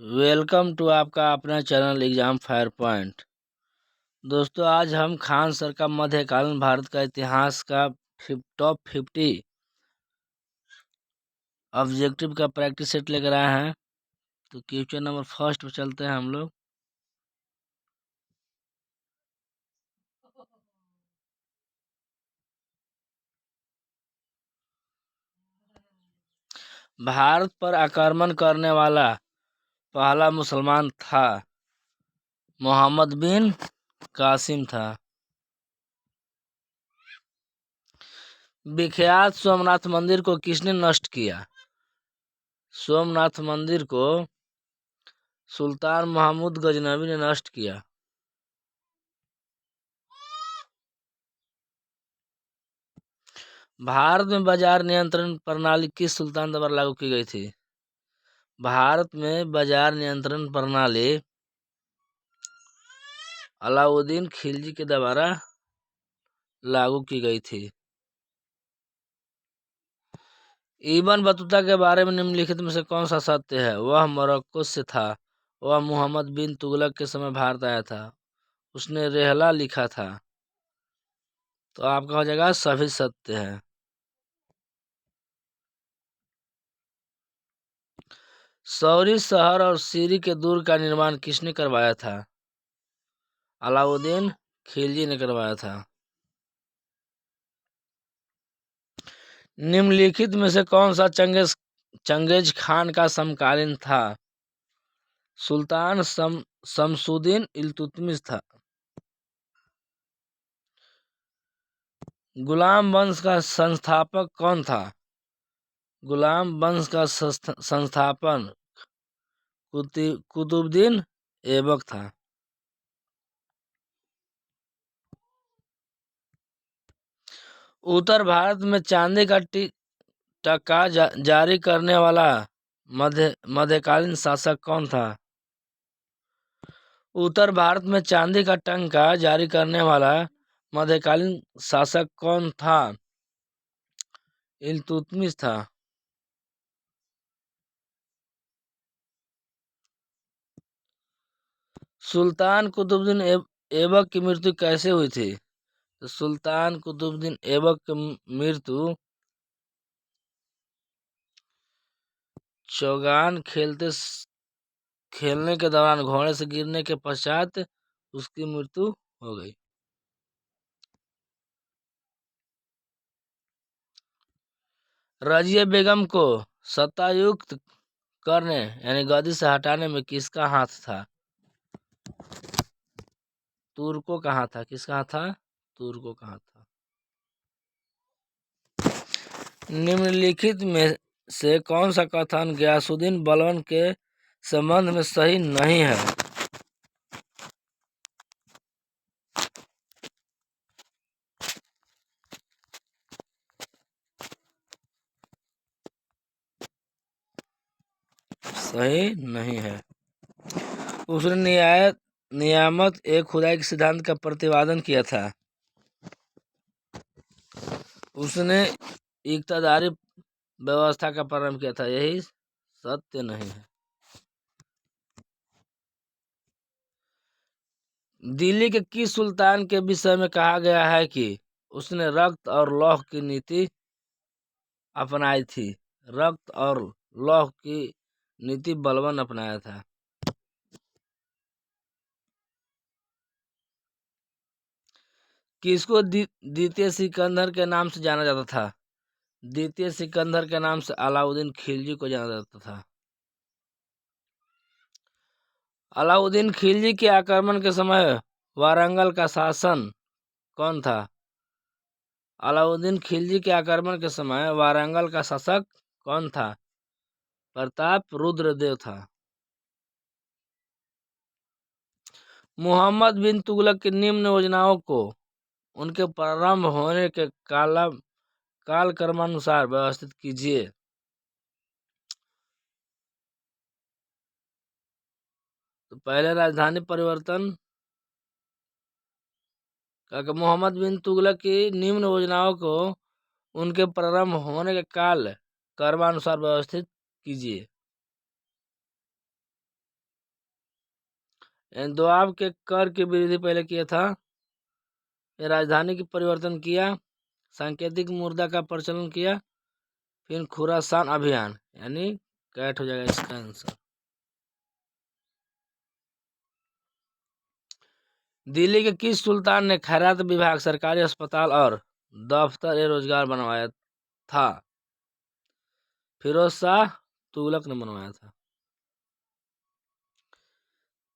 Welcome to आपका अपना channel exam fire point. दोस्तों, आज हम खान सर का मध्यकालीन भारत का इतिहास का टॉप 50 ऑब्जेक्टिव का प्रैक्टिस सेट लेकर आए हैं। तो क्वेश्चन नंबर फर्स्ट पे चलते हैं हम लोग। भारत पर आक्रमण करने वाला पहला मुसलमान था मोहम्मद बिन कासिम था। विख्यात सोमनाथ मंदिर को किसने नष्ट किया? सोमनाथ मंदिर को सुल्तान महमूद गजनवी ने नष्ट किया। भारत में बाजार नियंत्रण प्रणाली किस सुल्तान द्वारा लागू की गई थी? भारत में बाजार नियंत्रण प्रणाली अलाउद्दीन खिलजी के द्वारा लागू की गई थी। इब्न बतूता के बारे में निम्नलिखित में से कौन सा सत्य है? वह मोरक्को से था। वह मोहम्मद बिन तुगलक के समय भारत आया था। उसने रेहला लिखा था। तो आपका हो जाएगा सभी सत्य है। सौरी शहर और सीरी के दुर्ग का निर्माण किसने करवाया था? अलाउद्दीन खिलजी ने करवाया था। निम्नलिखित में से कौन सा चंगेज खान का समकालीन था? सुल्तान शमसुद्दीन इल्तुतमिश था। गुलाम वंश का संस्थापक कौन था? गुलाम वंश का संस्थापन कुतुबुद्दीन ऐबक था। उत्तर भारत में चांदी का टका जारी करने वाला मध्यकालीन शासक कौन था? उत्तर भारत में चांदी का टंका जारी करने वाला मध्यकालीन शासक कौन था? इल्तुतमिश था। सुल्तान कुतुबुद्दीन ऐबक की मृत्यु कैसे हुई थी? तो सुल्तान कुतुबुद्दीन ऐबक की मृत्यु चौगान खेलने के दौरान घोड़े से गिरने के पश्चात उसकी मृत्यु हो गई। रजिया बेगम को सत्तायुक्त करने यानी गद्दी से हटाने में किसका हाथ था? तुर्कों का हाथ था। किसका हाथ था? तुर्कों का हाथ था। निम्नलिखित में से कौन सा कथन गयासुद्दीन बलबन के संबंध में सही नहीं है? सही नहीं है। उसने नियामत एक खुदाई के सिद्धांत का प्रतिपादन किया था। उसने इक्तदारी व्यवस्था का प्रारंभ किया था। यही सत्य नहीं है। दिल्ली के किस सुल्तान के विषय में कहा गया है कि उसने रक्त और लौह की नीति अपनाई थी? रक्त और लौह की नीति बलबन अपनाया था। किसको द्वितीय सिकंदर के नाम से जाना जाता था? द्वितीय सिकंदर के नाम से अलाउद्दीन खिलजी को जाना जाता था। अलाउद्दीन खिलजी के आक्रमण के समय वारंगल का शासन कौन था? अलाउद्दीन खिलजी के आक्रमण के समय वारंगल का शासक कौन था? प्रताप रुद्रदेव था। मोहम्मद बिन तुगलक की निम्न योजनाओं को उनके प्रारंभ होने के कालक्रमानुसार व्यवस्थित कीजिए। तो पहले राजधानी परिवर्तन मोहम्मद बिन तुगलक की निम्न योजनाओं को उनके प्रारंभ होने के काल क्रमानुसार व्यवस्थित कीजिए। दोआब के कर की वृद्धि पहले किया था। ये राजधानी की परिवर्तन किया। सांकेतिक मुद्रा का प्रचलन किया। फिर खुरासान अभियान, यानी कैट हो जाएगा इसका आंसर। दिल्ली के किस सुल्तान ने खैरात विभाग, सरकारी अस्पताल और दफ्तर ए रोजगार बनवाया था? फिरोज शाह तुगलक ने बनवाया था।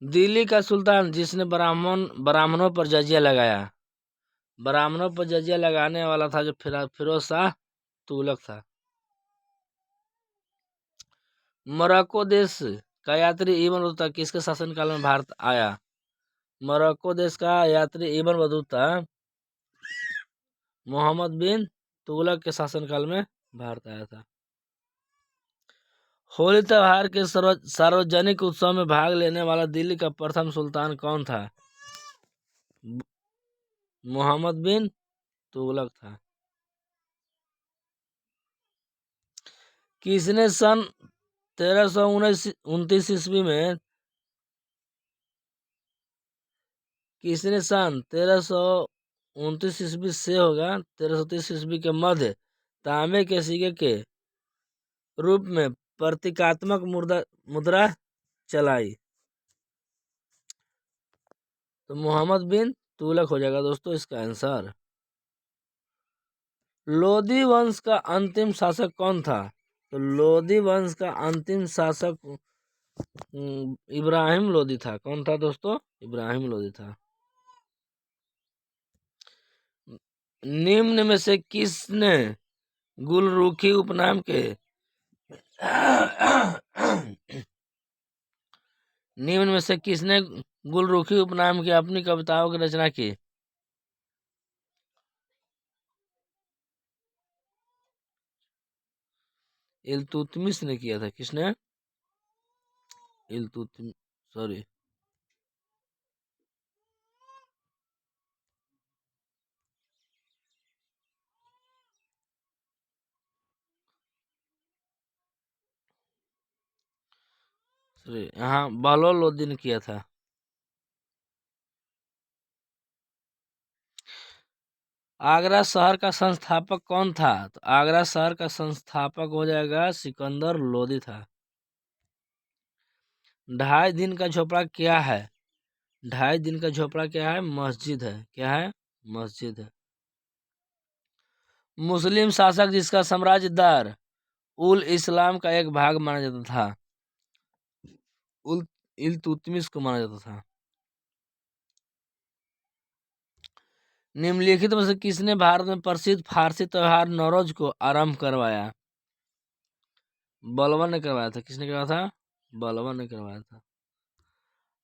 दिल्ली का सुल्तान जिसने ब्राह्मणों पर जजिया लगाया, ब्राह्मणों पर जजिया लगाने वाला था जो फिरोज शाह तुगलक था। मोरक्को देश का यात्री इब्न बतूता किसके शासनकाल में भारत आया? मोरक्को देश का यात्री इब्न बतूता मोहम्मद बिन तुगलक के शासनकाल में भारत आया था। होली त्योहार के सार्वजनिक उत्सव में भाग लेने वाला दिल्ली का प्रथम सुल्तान कौन था? मोहम्मद बिन तुगलक था। किसने सन 1329 ईस्वी में किसने सन 1329 ईस्वी से होगा 1330 ईस्वी के मध्य तांबे के सिक्के के रूप में प्रतीकात्मक मुद्रा चलाई? तो मोहम्मद बिन तुगलक हो जाएगा दोस्तों इसका आंसर। लोदी वंश का अंतिम शासक कौन था? तो लोदी वंश का अंतिम शासक इब्राहिम लोदी था। कौन था दोस्तों? इब्राहिम लोदी था। निम्न में से किसने गुलरुखी उपनाम के निम्न में से किसने गुलरुखी उपनाम की अपनी कविताओं की रचना की? इल्तुतमिश ने किया था। किसने? इल्तुतमिश, सॉरी। हाँ, बहलोल लोदी ने किया था। आगरा शहर का संस्थापक कौन था? तो आगरा शहर का संस्थापक हो जाएगा सिकंदर लोदी था। 2.5 दिन का झोपड़ा क्या है? 2.5 दिन का झोपड़ा क्या है? मस्जिद है। क्या है? मस्जिद है। मुस्लिम शासक जिसका साम्राज्य दार उल इस्लाम का एक भाग माना जाता था? उल इल्तुतमिश को माना जाता था। निम्नलिखित में से किसने भारत में प्रसिद्ध फारसी त्योहार नौरोज को आरंभ करवाया? बलबन ने करवाया था। किसने करवाया था? बलबन ने करवाया था।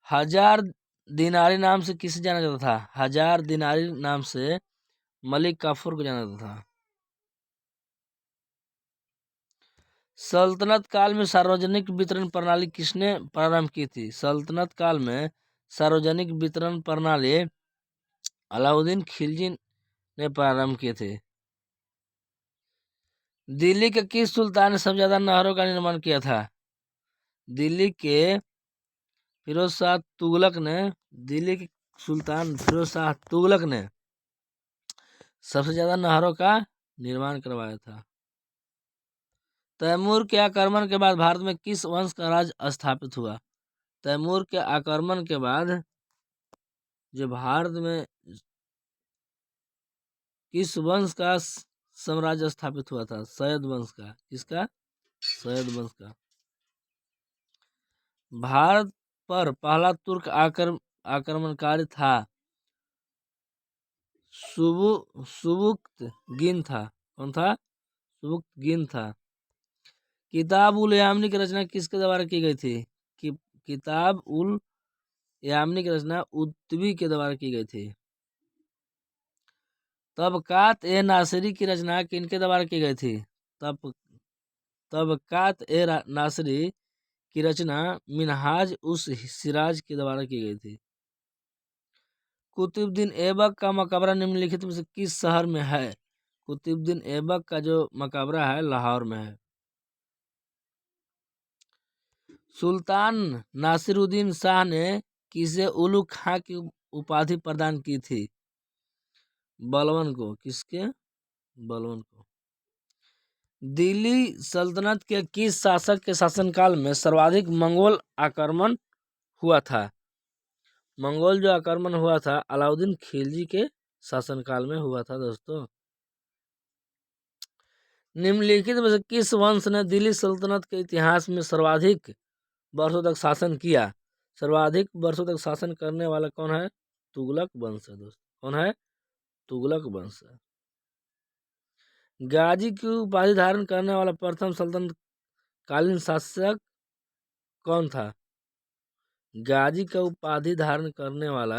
हजार दिनारी नाम से किसे जाना जाता था? हजार दिनारी नाम से मलिक काफूर को जाना जाता था। सल्तनत काल में सार्वजनिक वितरण प्रणाली किसने प्रारंभ की थी? सल्तनत काल में सार्वजनिक वितरण प्रणाली अलाउद्दीन खिलजी ने प्रारंभ किए थे। दिल्ली के किस सुल्तान ने सबसे ज्यादा नहरों का निर्माण किया था? दिल्ली के फिरोज शाह तुगलक ने दिल्ली के सुल्तान फिरोज शाह तुगलक ने सबसे ज्यादा नहरों का निर्माण करवाया था। तैमूर के आक्रमण के बाद भारत में किस वंश का राज स्थापित हुआ? तैमूर के आक्रमण के बाद जो भारत में किस वंश का साम्राज्य स्थापित हुआ था? सैयद वंश का। किसका? सैयद वंश का। भारत पर पहला तुर्क आक्रमणकारी था सुबुक्तगिन था। कौन था? सुबुक्तगिन था। किताब उल यामनी की रचना किसके द्वारा की गई थी? कि किताब उल यामनी की रचना उतबी के द्वारा की गई थी। तबकात ए नासिरी की रचना किनके द्वारा की गई थी? तबकात ए नासिरी की रचना मिनहाज उस सिराज के द्वारा की गई थी। कुतुबुद्दीन ऐबक का मकबरा निम्नलिखित में से किस शहर में है? कुतुबुद्दीन ऐबक का जो मकबरा है लाहौर में है। सुल्तान नासिरुद्दीन शाह ने किसे उलू खां की उपाधि प्रदान की थी? बलबन को। किसके? बलबन को। दिल्ली सल्तनत के किस शासक के शासनकाल में सर्वाधिक मंगोल आक्रमण हुआ था? मंगोल जो आक्रमण हुआ था अलाउद्दीन खिलजी के शासनकाल में हुआ था दोस्तों। निम्नलिखित में से किस वंश ने दिल्ली सल्तनत के इतिहास में सर्वाधिक वर्षों तक शासन किया? सर्वाधिक वर्षों तक शासन करने वाला कौन है? तुगलक वंश है दोस्तों। कौन है? तुगलक वंश है। गाजी की उपाधि धारण करने वाला प्रथम सल्तनत कालीन शासक कौन था? गाजी का उपाधि धारण करने वाला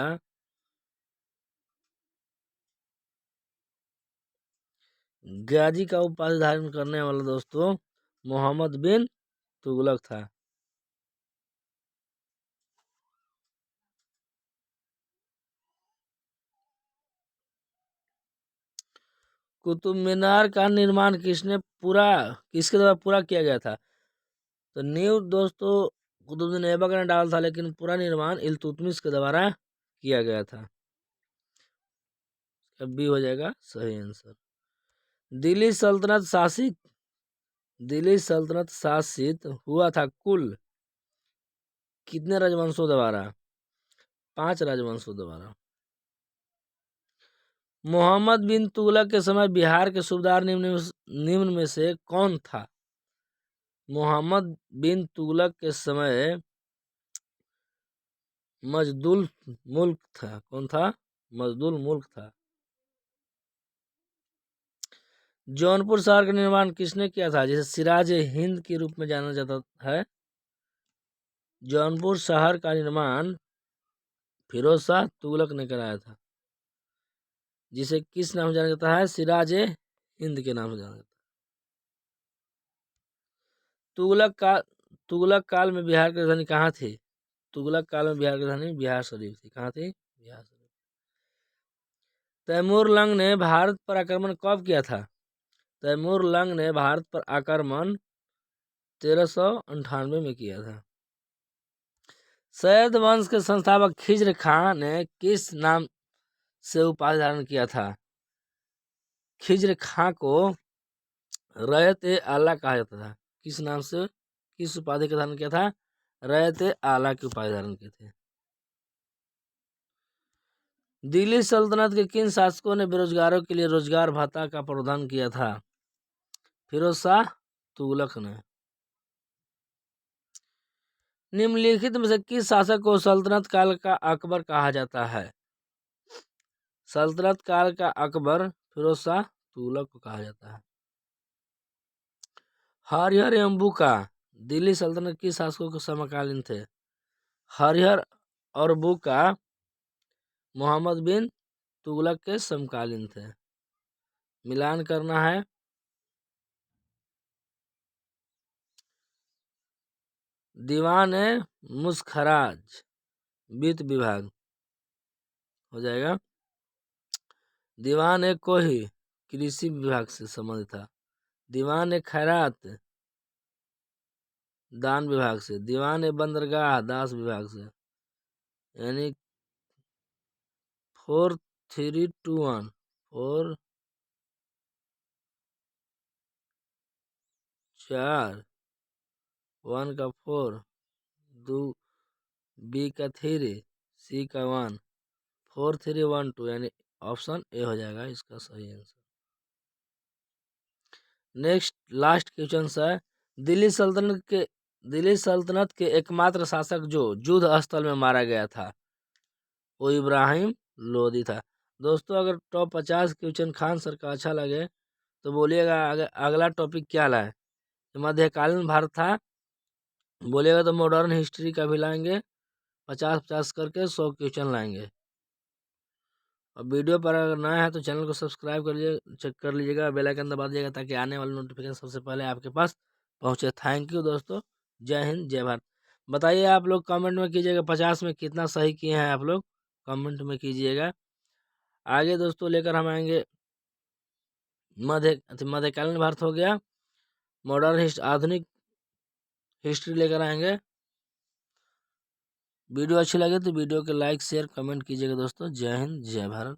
दोस्तों मोहम्मद बिन तुगलक था। कुतुब मीनार का निर्माण किसके द्वारा पूरा किया गया था? तो नींव दोस्तों कुतुबुद्दीन ऐबक ने डाला था, लेकिन पूरा निर्माण इल्तुतमिश के द्वारा किया गया था। अब भी हो जाएगा सही आंसर। दिल्ली सल्तनत शासित हुआ था कुल कितने राजवंशों द्वारा? 5 राजवंशों द्वारा। मोहम्मद बिन तुगलक के समय बिहार के सूबेदार निम्न में से कौन था? मोहम्मद बिन तुगलक के समय मजदुल मुल्क था। कौन था? मजदुल मुल्क था। जौनपुर शहर का निर्माण किसने किया था, जिसे सिराज हिंद के रूप में जाना जाता है? जौनपुर शहर का निर्माण फिरोज शाह तुगलक ने कराया था, जिसे किस नाम से जाना जाता है? सिराज हिंद के नाम से जाना जाता है। तुगलक काल में बिहार की राजधानी कहाँ थी? तुगलक काल में बिहार की राजधानी बिहार शरीफ थी। कहाँ थी? बिहार शरीफ। तैमूर लंग ने भारत पर आक्रमण कब किया था? तैमूर लंग ने भारत पर आक्रमण 1398 में किया था। सैयद वंश के संस्थापक खिज्र खां ने किस नाम से उपाधि धारण किया था? खिज्र खां को रयत-ए-आला कहा जाता था। किस नाम से, किस उपाधि का धारण किया था? रयत-ए-आला की उपाधि धारण की थी। दिल्ली सल्तनत के किन शासकों ने बेरोजगारों के लिए रोजगार भत्ता का प्रावधान किया था? फिरोज शाह तुगलक ने। निम्नलिखित में से किस शासक को सल्तनत काल का अकबर कहा जाता है? सल्तनत काल का अकबर फिरोज शाह तुगलक को कहा जाता है। हरिहर एवं बुका दिल्ली सल्तनत के शासकों के समकालीन थे? हरिहर और बुका मोहम्मद बिन तुगलक के समकालीन थे। मिलान करना है। दीवान मुस्खराज वित्त विभाग हो जाएगा। दीवान कोही कृषि विभाग से संबंधित था। दीवान खैरात दान विभाग से। दीवान बंदरगाह दास विभाग से। यानी 4321 4 4 1 का 4 2 बी का 3 सी का 1 4312 यानी ऑप्शन ए हो जाएगा इसका सही आंसर। नेक्स्ट लास्ट क्वेश्चन है, दिल्ली सल्तनत के एकमात्र शासक जो युद्ध स्थल में मारा गया था वो इब्राहिम लोदी था। दोस्तों अगर टॉप 50 क्वेश्चन खान सर का अच्छा लगे तो बोलिएगा अगला टॉपिक क्या लाए। मध्यकालीन भारत था, बोलिएगा तो मॉडर्न हिस्ट्री का भी लाएंगे। 50-50 करके 100 क्वेश्चन लाएंगे। और वीडियो पर अगर नया है तो चैनल को सब्सक्राइब कर लीजिएगा, बेल आइकन दबा दीजिएगा ताकि आने वाले नोटिफिकेशन सबसे पहले आपके पास पहुंचे। थैंक यू दोस्तों। जय हिंद जय भारत। बताइए आप लोग कमेंट में कीजिएगा 50 में कितना सही किए हैं आप लोग, कमेंट में कीजिएगा। आगे दोस्तों लेकर हम आएंगे मध्यकालीन भारत हो गया, मॉडर्न आधुनिक हिस्ट्री लेकर आएंगे। वीडियो अच्छी लगे तो वीडियो के लाइक शेयर कमेंट कीजिएगा दोस्तों। जय हिंद जय भारत।